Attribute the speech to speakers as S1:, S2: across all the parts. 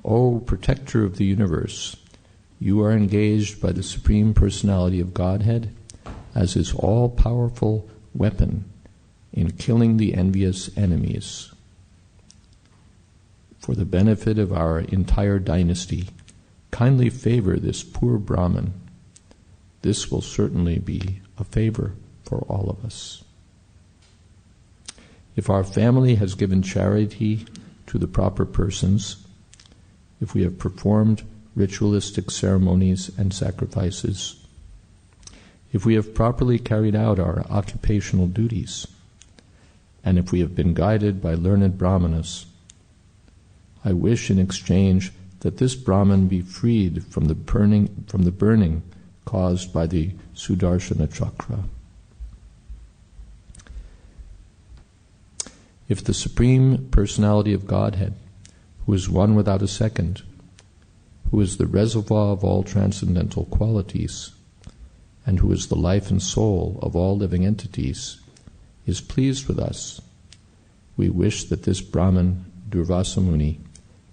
S1: O protector of the universe, you are engaged by the Supreme Personality of Godhead as his all-powerful weapon in killing the envious enemies. For the benefit of our entire dynasty, kindly favor this poor Brahmin. This will certainly be a favor for all of us. If our family has given charity to the proper persons, if we have performed ritualistic ceremonies and sacrifices, if we have properly carried out our occupational duties, and if we have been guided by learned brahmanas, I wish in exchange that this Brahmin be freed from the burning caused by the Sudarshana Chakra. If the Supreme Personality of Godhead, who is one without a second, who is the reservoir of all transcendental qualities, and who is the life and soul of all living entities, is pleased with us, we wish that this Brahmin, Durvasa Muni,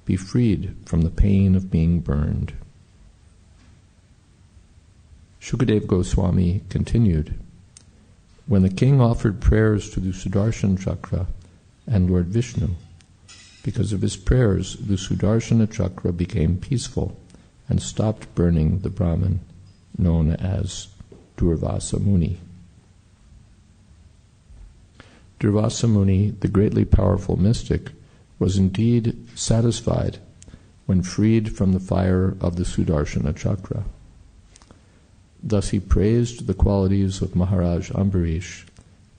S1: be freed from the pain of being burned. Shukadeva Goswami continued, when the king offered prayers to the Sudarshan Chakra and Lord Vishnu, because of his prayers, the Sudarshana Chakra became peaceful and stopped burning the Brahmin known as Durvasa Muni. Durvasa Muni, the greatly powerful mystic, was indeed satisfied when freed from the fire of the Sudarshana Chakra. Thus he praised the qualities of Maharaj Ambarish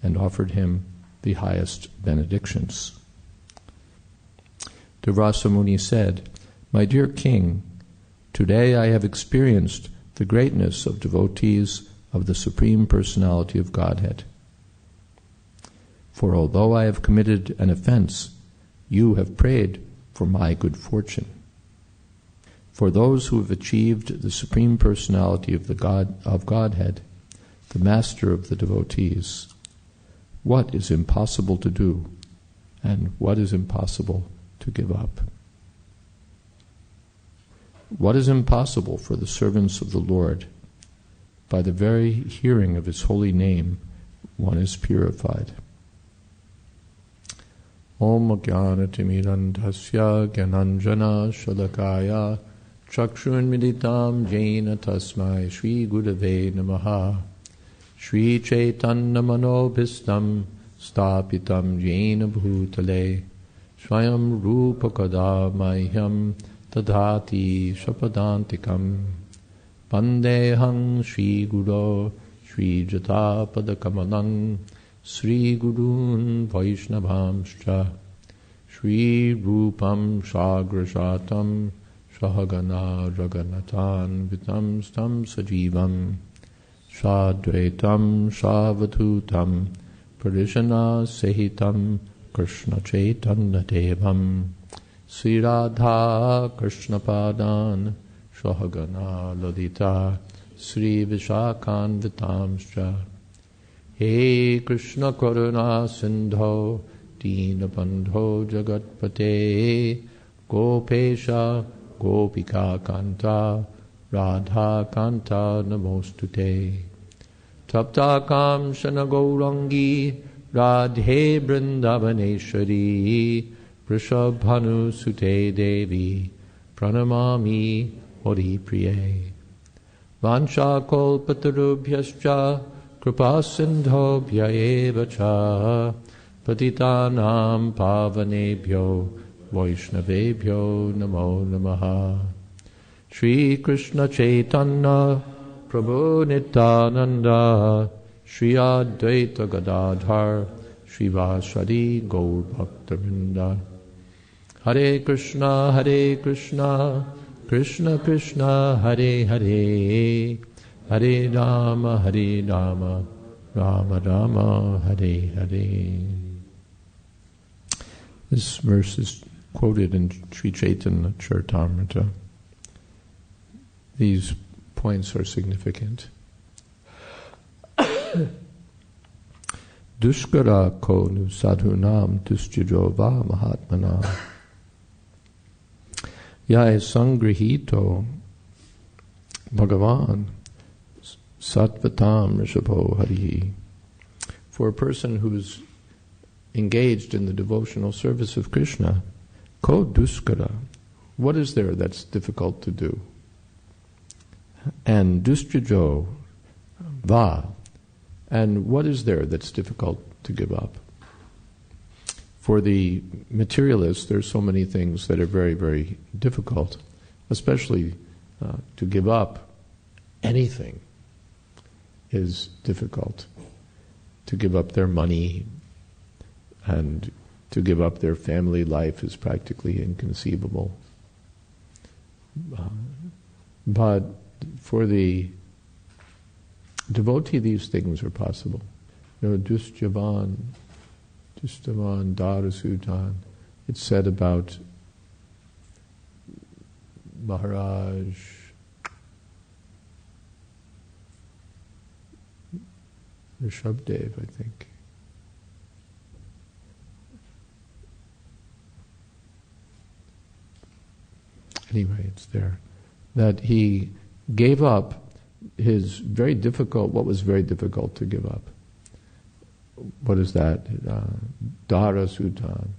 S1: and offered him the highest benedictions. Durvasa Muni said, "My dear king, today I have experienced the greatness of devotees of the Supreme Personality of Godhead. For although I have committed an offense, you have prayed for my good fortune. For those who have achieved the Supreme Personality of Godhead, the Master of the devotees, what is impossible to do, and what is impossible to give up? What is impossible for the servants of the Lord? By the very hearing of his holy name, one is purified." Om Jnanatimidandhasya Gyananjana Shalakaya Chakshurmilitam Jena Tasmai Shri Gurave Namaha Shri Chaitanya Manobhistam Stapitam Jena Bhutale Swayam Rupa Kada Mahyam Tadhati Shapadantikam Pandehang Shri Guru Shri Jatapada Kamalang Sri Gurun Vaishnavamscha Shri Rupam Shagrashatam Sahagana Raganatan Vitam Stam Sajivam Shadvaitam Shavatutam Parishana Sehitam Krishna Chaitanya Devam Sri Radha Krishna Padan Sahagana Ladita Sri Vishakan Vitamscha He Krishna Karuna Sindho Dinabandho Jagatpate Gopesha Gopika Kanta Radha Kanta Namostute Taptakam Shana Gaurangi Radhe Vrindavaneshwari Vrishabhanu Sute Devi Pranamami Hori Priye Vansha Kolpatarubhyascha Kripa Sindhobhya eva cha Patitanam Pavanebhyo Vaishnavebhyo Namo Namaha Shri Krishna Chaitanya Prabhu Nityananda Shri Advaita Gadadhar Shri Vasari Gaur Bhaktavinda Hare Krishna Krishna Krishna Hare Hare Hare Rama, Rama Rama, Hare Hare. This verse is quoted in Sri Chaitanya Charitamrita. These points are significant. Dushkara ko nu sadhunam tustyajova mahatmana. Yai sangrihito Bhagavan Sattvatam Rishabho Harihi. For a person who's engaged in the devotional service of Krishna, ko duskara, what is there that's difficult to do? And dustrajo va, and what is there that's difficult to give up? For the materialist, there's so many things that are very, very difficult, especially to give up anything is difficult. To give up their money and to give up their family life is practically inconceivable. But for the devotee, these things are possible. Dustyavan, Darasutan. It's said about Maharaj Rishabdev, I think. Anyway, it's there. That he gave up his what was very difficult to give up. What is that? Dara Sultan,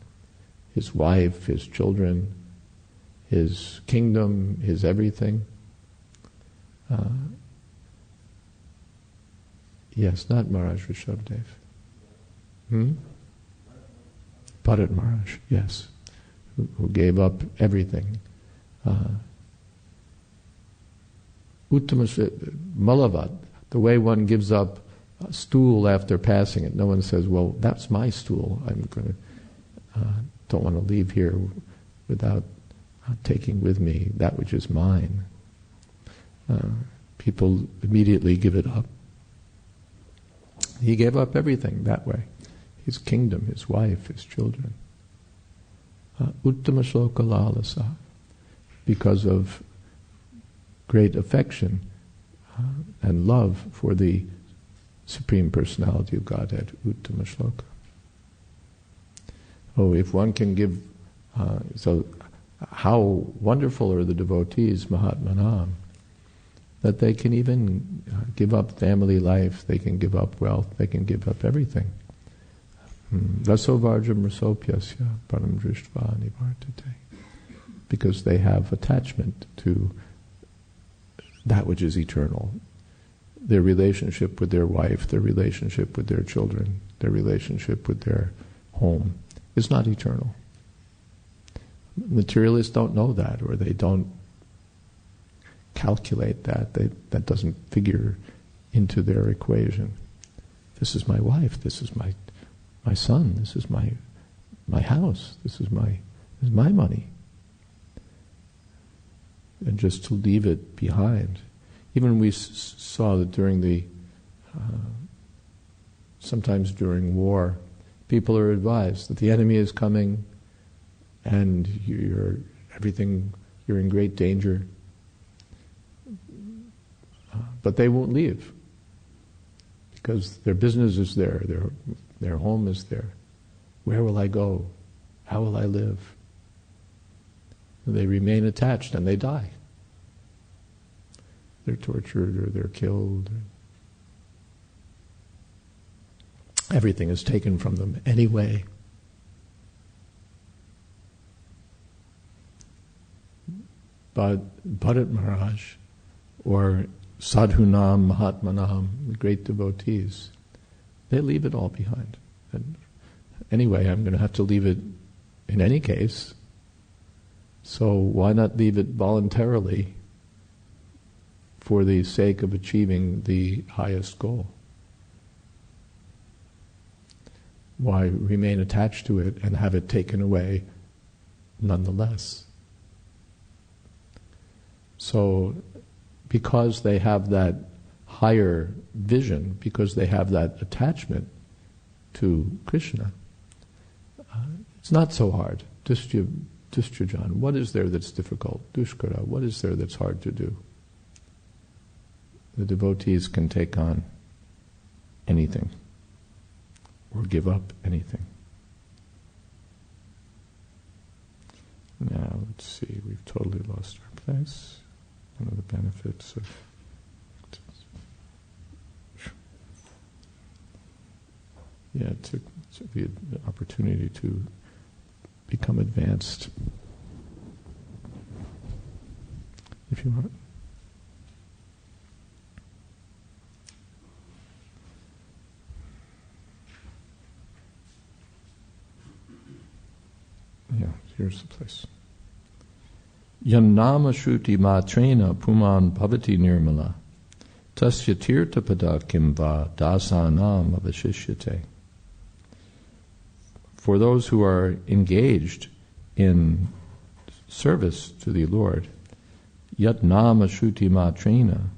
S1: his wife, his children, his kingdom, his everything. Yes, not Maharaj Rishabdev. Bharat Maharaj, yes, who gave up everything. Uttama Malavat, the way one gives up a stool after passing it. No one says, well, that's my stool. Don't want to leave here without taking with me that which is mine. People immediately give it up. He gave up everything that way. His kingdom, his wife, his children. Uttama shloka lalasa, because of great affection and love for the Supreme Personality of Godhead, Uttama shloka. Oh, if one can give, so how wonderful are the devotees, Mahatmanam, that they can even give up family life, they can give up wealth, they can give up everything. Raso varjam rasopyasya param drishtva nivartate. Because they have attachment to that which is eternal. Their relationship with their wife, their relationship with their children, their relationship with their home is not eternal. Materialists don't know that, or they don't calculate that. That doesn't figure into their equation. This is my wife, this is my son, this is my house, this is my money. And just to leave it behind. Even we saw that during sometimes during war, people are advised that the enemy is coming and you're in great danger. But they won't leave because their business is there, their home is there. Where will I go? How will I live? They remain attached and they die. They're tortured or they're killed. Everything is taken from them anyway. But Bharat Maharaj or Sadhunam, Mahatmanam, the great devotees, they leave it all behind. And anyway, I'm going to have to leave it in any case. So why not leave it voluntarily for the sake of achieving the highest goal? Why remain attached to it and have it taken away nonetheless? So, because they have that higher vision, because they have that attachment to Krishna, it's not so hard. Dustrajan, what is there that's difficult? Dushkara, what is there that's hard to do? The devotees can take on anything or give up anything. Now, let's see, we've totally lost our place. One of the benefits of to the opportunity to become advanced, if you want. Yeah, here's the place. Yannama shruti matrena puman bhavati nirmala tasya tirtapada kimva dasanam avashishyate. For those who are engaged in service to the Lord, yat nama shruti matrena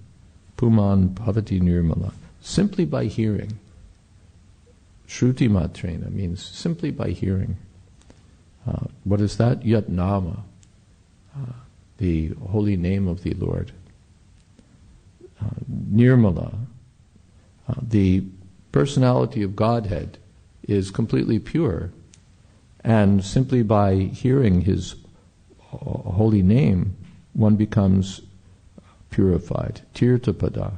S1: puman bhavati nirmala, simply by hearing. Shruti matrena means simply by hearing. What is that? Yat nama, the holy name of the Lord. Nirmala, the personality of Godhead, is completely pure, and simply by hearing His holy name, one becomes purified. Tirtapada,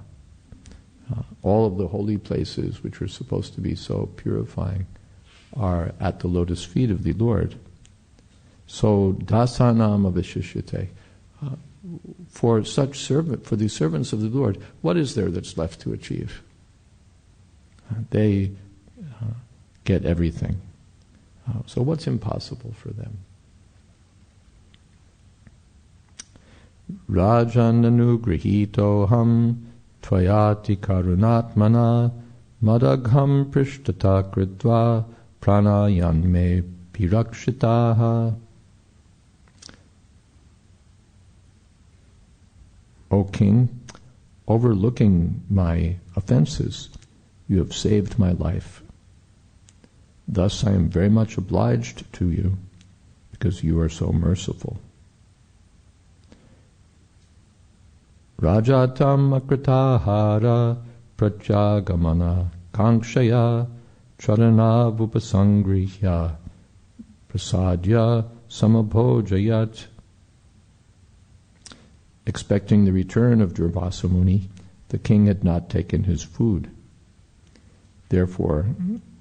S1: all of the holy places which are supposed to be so purifying are at the lotus feet of the Lord. So dasanam avishishyate. For the servants of the Lord, what is there that's left to achieve? They get everything. So what's impossible for them? Rajanugrihitoham tvayati karunatmana madagham prishtata kritva pranayanme pirakshitaha. O King, overlooking my offenses, you have saved my life. Thus I am very much obliged to you, because you are so merciful. Rajatam akritahara prajagamana kankshaya charana vupasangrihya prasadya samabhojayat. Expecting the return of Durvasa Muni, the king had not taken his food. Therefore,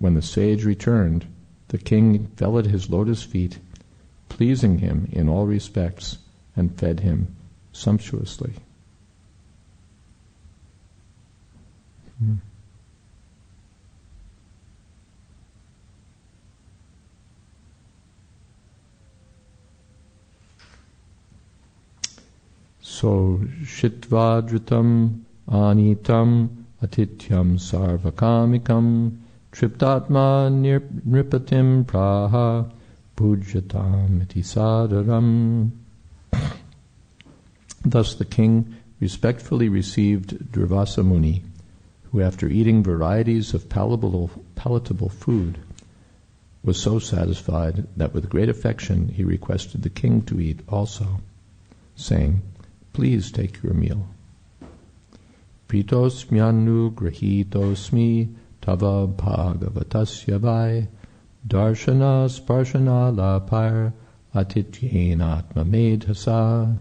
S1: when the sage returned, the king fell at his lotus feet, pleasing him in all respects, and fed him sumptuously. So, shitvadritam anitam atityam sarvakamikam triptatma nripatim praha pujatam iti sadaram. Thus the king respectfully received Durvasa Muni, who after eating varieties of palatable food was so satisfied that with great affection he requested the king to eat also, saying, "Please take your meal." Pritosmyanu grahitosmi tava bhagavatasya vai darshana sparshana lapar atityen atma medhasa.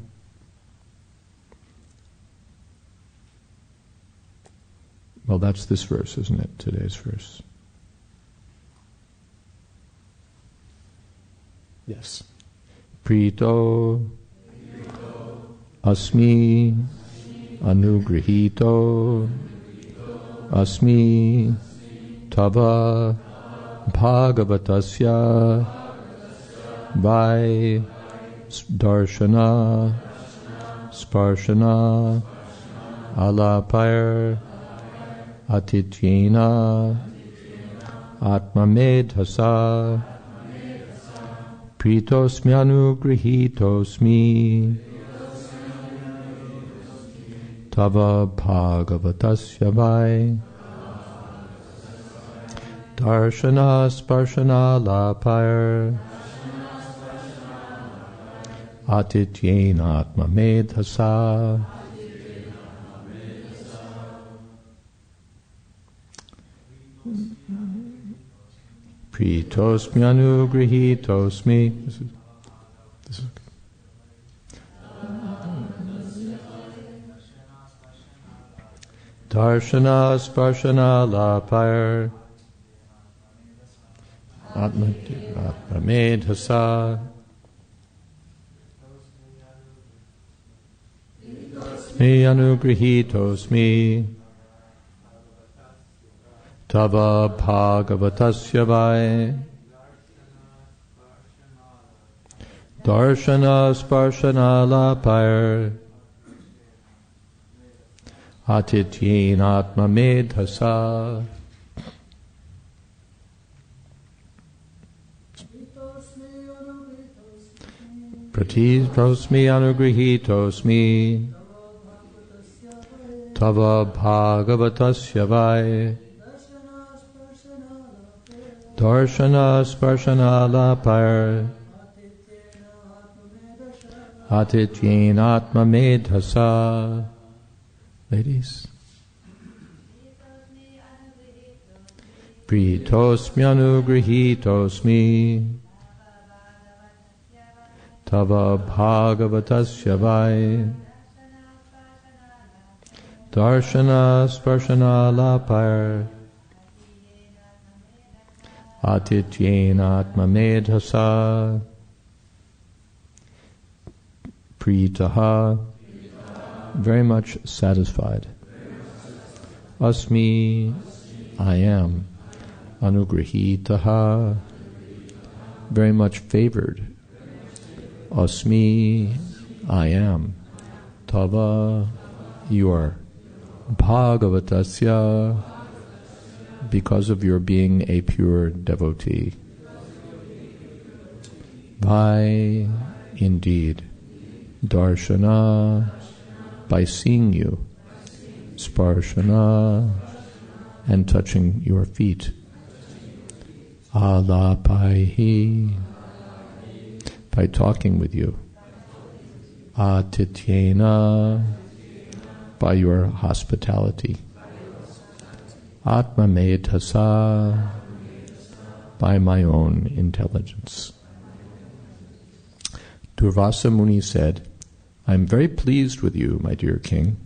S1: Well, that's this verse, isn't it? Today's verse. Yes. Prito asmi anugrihito asmi tava bhagavatasya vai darshana sparshana alapayar atityena atmamedhasa pritosmyanugrihitosmi tava bhagavatasya vai darshana sparshana lapayar atityena atmamedhasa. Pritosmyanugrihitosmi. This is Darshana Sparshana Lapayar Atma Medhasa Me Anugrihitosmi Tava Bhagavatasya Vai Darshana Sparshana Lapayar Atityen Atma Medhasa. Pratitosmi Anugrihitosmi Tava Bhagavatasya Vai Darshana Sparshana Lapayar Atityen Atma Medhasa. Ladies. Pritosmi Anugrihitosmi Tava Bhagavatasya Vai Darshana Sparshana Lapayar Atityen Atma Medhasa. Pritaha, very much satisfied. Asmi, I am. Anugrihitaha, very much favored. Asmi, I am. Tava, your. Bhagavatasya, because of your being a pure devotee. Vai, indeed. Darshana, by seeing you. Sparshana, and touching your feet. Alapaihi, by talking with you. Atityena, by your hospitality. Atma Medhasa, by my own intelligence. Durvasa Muni said, I am very pleased with you, my dear king.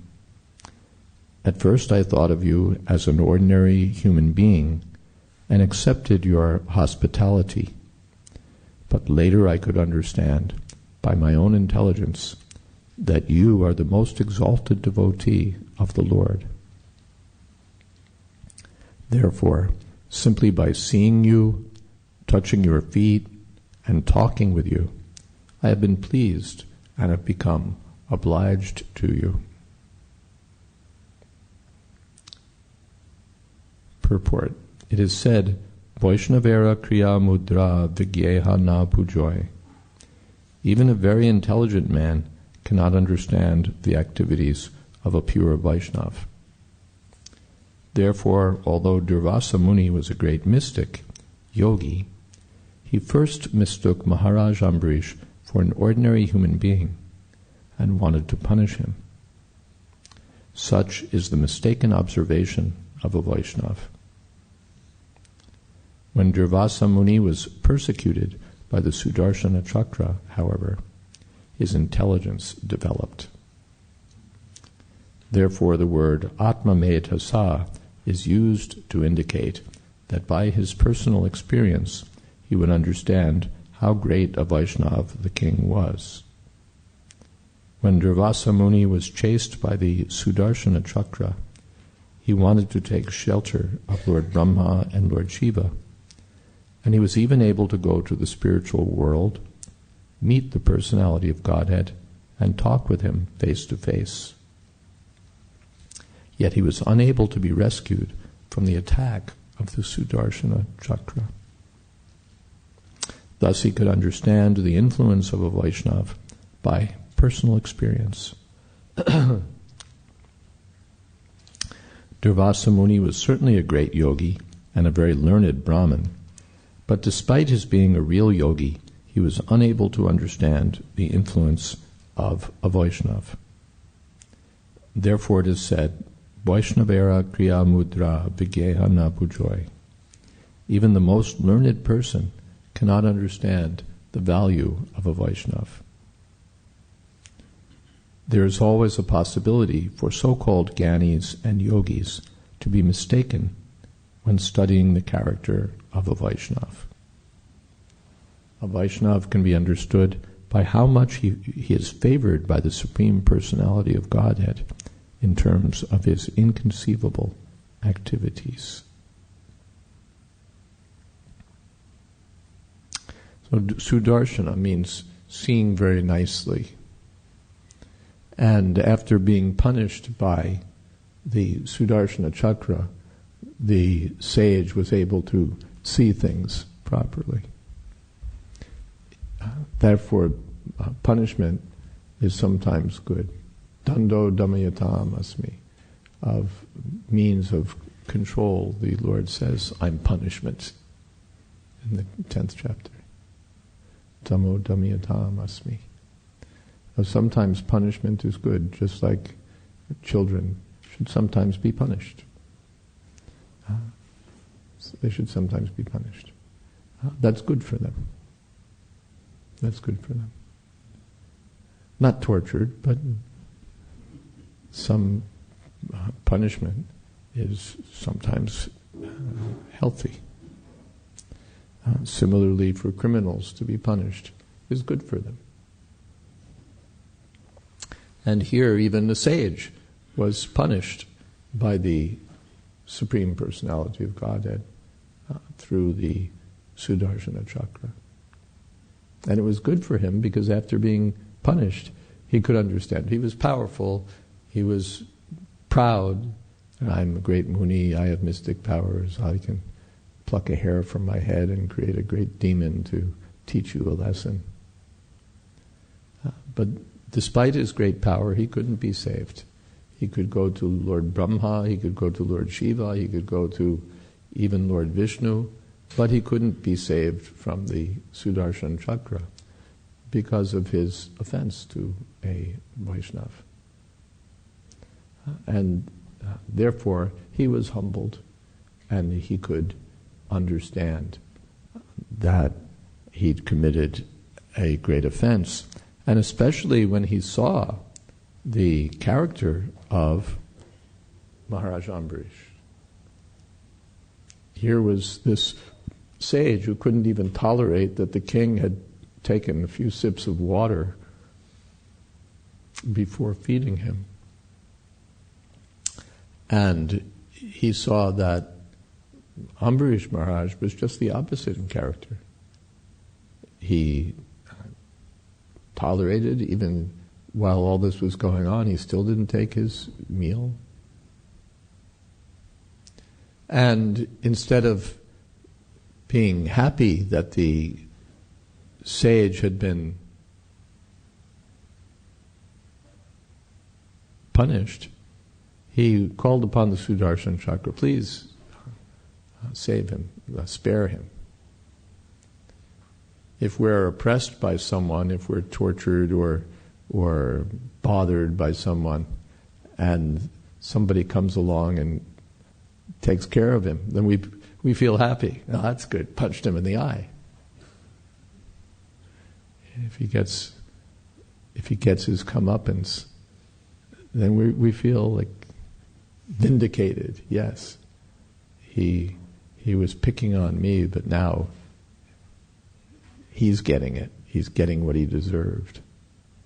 S1: At first I thought of you as an ordinary human being and accepted your hospitality. But later I could understand, by my own intelligence, that you are the most exalted devotee of the Lord. Therefore, simply by seeing you, touching your feet, and talking with you, I have been pleased and have become obliged to you. Purport. It is said, Vaishnavera Kriya Mudra Vigyeha Na Pujoy. Even a very intelligent man cannot understand the activities of a pure Vaishnav. Therefore, although Durvasa Muni was a great mystic, yogi, he first mistook Maharaj Ambrish for an ordinary human being and wanted to punish him. Such is the mistaken observation of a Vaishnav. When Durvasa Muni was persecuted by the Sudarshana Chakra, however, his intelligence developed. Therefore, the word Atma Medhasa is used to indicate that by his personal experience he would understand how great a Vaishnav the king was. When Durvasa Muni was chased by the Sudarshana Chakra, he wanted to take shelter of Lord Brahma and Lord Shiva, and he was even able to go to the spiritual world, meet the personality of Godhead, and talk with him face to face. Yet he was unable to be rescued from the attack of the Sudarshana Chakra. Thus he could understand the influence of a Vaishnav by personal experience. Durvasa Muni was certainly a great yogi and a very learned Brahmin, but despite his being a real yogi, he was unable to understand the influence of a Vaishnav. Therefore it is said, Vaishnavera Kriya Mudra Vigyeha Na Pujoy. Even the most learned person cannot understand the value of a Vaishnav. there is always a possibility for so-called Gyanis and Yogis to be mistaken when studying the character of a Vaishnava. A Vaishnava can be understood by how much he is favored by the Supreme Personality of Godhead in terms of his inconceivable activities. So Sudarshana means seeing very nicely. And after being punished by the Sudarshana Chakra, the sage was able to see things properly. Therefore, punishment is sometimes good. Dando damayatam asmi, of means of control. The Lord says, I'm punishment, in the 10th chapter. Damo damayatam asmi. Sometimes punishment is good, just like children should sometimes be punished. So they should sometimes be punished. That's good for them. That's good for them. Not tortured, but some punishment is sometimes healthy. Similarly, for criminals to be punished is good for them. And here, even the sage was punished by the Supreme Personality of Godhead through the Sudarshana Chakra. And it was good for him because after being punished, he could understand. He was powerful, he was proud. I'm a great Muni, I have mystic powers, I can pluck a hair from my head and create a great demon to teach you a lesson. But despite his great power, he couldn't be saved. He could go to Lord Brahma, he could go to Lord Shiva, he could go to even Lord Vishnu, but he couldn't be saved from the Sudarshan Chakra because of his offense to a Vaishnava. And therefore, he was humbled and he could understand that he'd committed a great offense. And especially when he saw the character of Maharaj Ambarish. Here was this sage who couldn't even tolerate that the king had taken a few sips of water before feeding him. And he saw that Ambarish Maharaj was just the opposite in character. He tolerated, even while all this was going on, he still didn't take his meal. And instead of being happy that the sage had been punished, he called upon the Sudarshan Chakra, please save him, spare him. If we're oppressed by someone, if we're tortured or bothered by someone, and somebody comes along and takes care of him, then we feel happy. Oh, that's good. Punched him in the eye. If he gets his comeuppance, then we feel like vindicated. Yes, he was picking on me, but now he's getting it. He's getting what he deserved.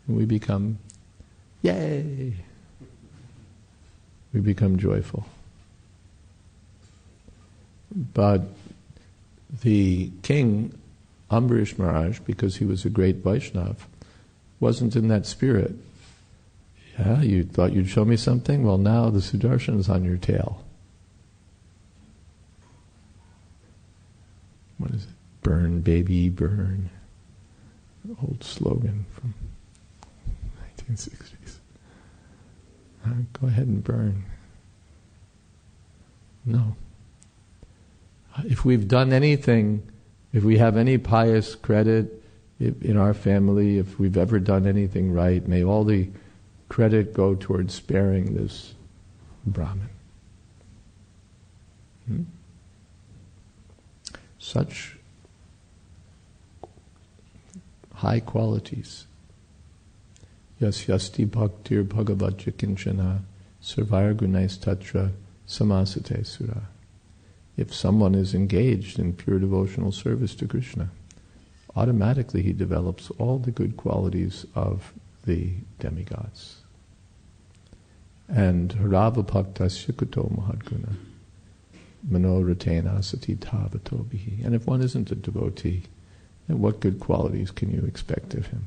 S1: And we become, yay! We become joyful. But the king, Ambarish Maharaj, because he was a great Vaishnava, wasn't in that spirit. Yeah, you thought you'd show me something? Well, now the Sudarshan is on your tail. What is it? Burn, baby, burn. An old slogan from 1960s. Go ahead and burn. No. If we've done anything, if we have any pious credit in our family, if we've ever done anything right, may all the credit go towards sparing this Brahmin. Such high qualities. Yasyasti bhaktir bhagavadjikinchana sarvair gunais tatra samasate sura. If someone is engaged in pure devotional service to Krishna, automatically he develops all the good qualities of the demigods. And harava bhaktasya kuto mahadguna manoratena sati tavato bihi. And if one isn't a devotee, then what good qualities can you expect of him?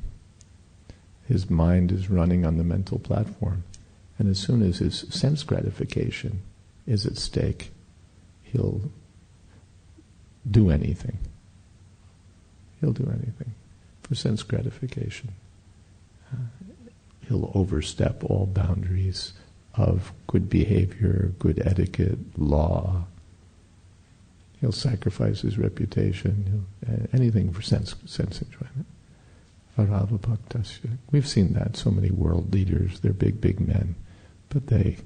S1: His mind is running on the mental platform, and as soon as his sense gratification is at stake, he'll do anything. He'll do anything for sense gratification. He'll overstep all boundaries of good behavior, good etiquette, law. He'll sacrifice his reputation, anything for sense enjoyment. Varava bhaktasya. We've seen that, so many world leaders, they're big men, but they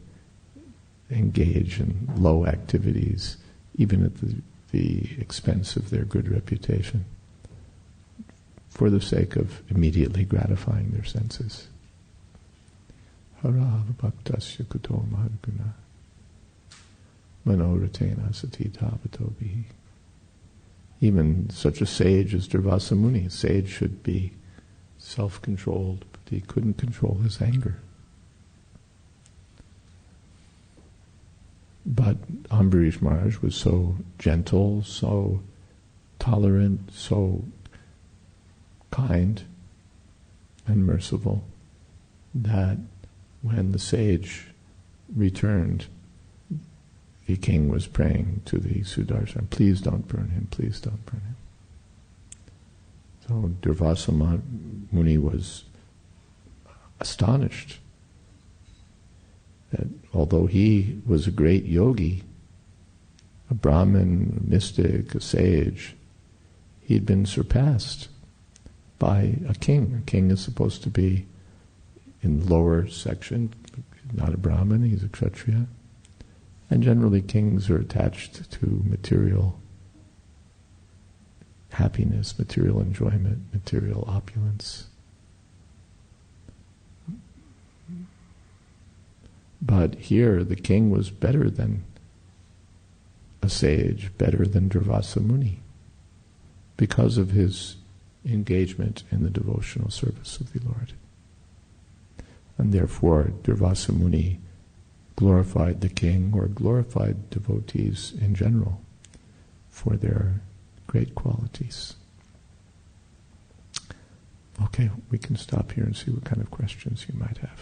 S1: engage in low activities, even at the expense of their good reputation, for the sake of immediately gratifying their senses. Harava bhaktasya kuto mahadguna manoratena sati tavato bihi. Even such a sage as Durvasa Muni, a sage should be self-controlled, but he couldn't control his anger. But Ambarish Maharaj was so gentle, so tolerant, so kind and merciful that when the sage returned, the king was praying to the Sudarshan, please don't burn him, please don't burn him. So Durvasa Muni was astonished that although he was a great yogi, a Brahmin, a mystic, a sage, he'd been surpassed by a king. A king is supposed to be in the lower section, not a Brahmin, he's a Kshatriya. And generally kings are attached to material happiness, material enjoyment, material opulence. But here the king was better than a sage, better than Durvasa Muni, because of his engagement in the devotional service of the Lord. And therefore Durvasa Muni glorified the king, or glorified devotees in general, for their great qualities. Okay, we can stop here and see what kind of questions you might have.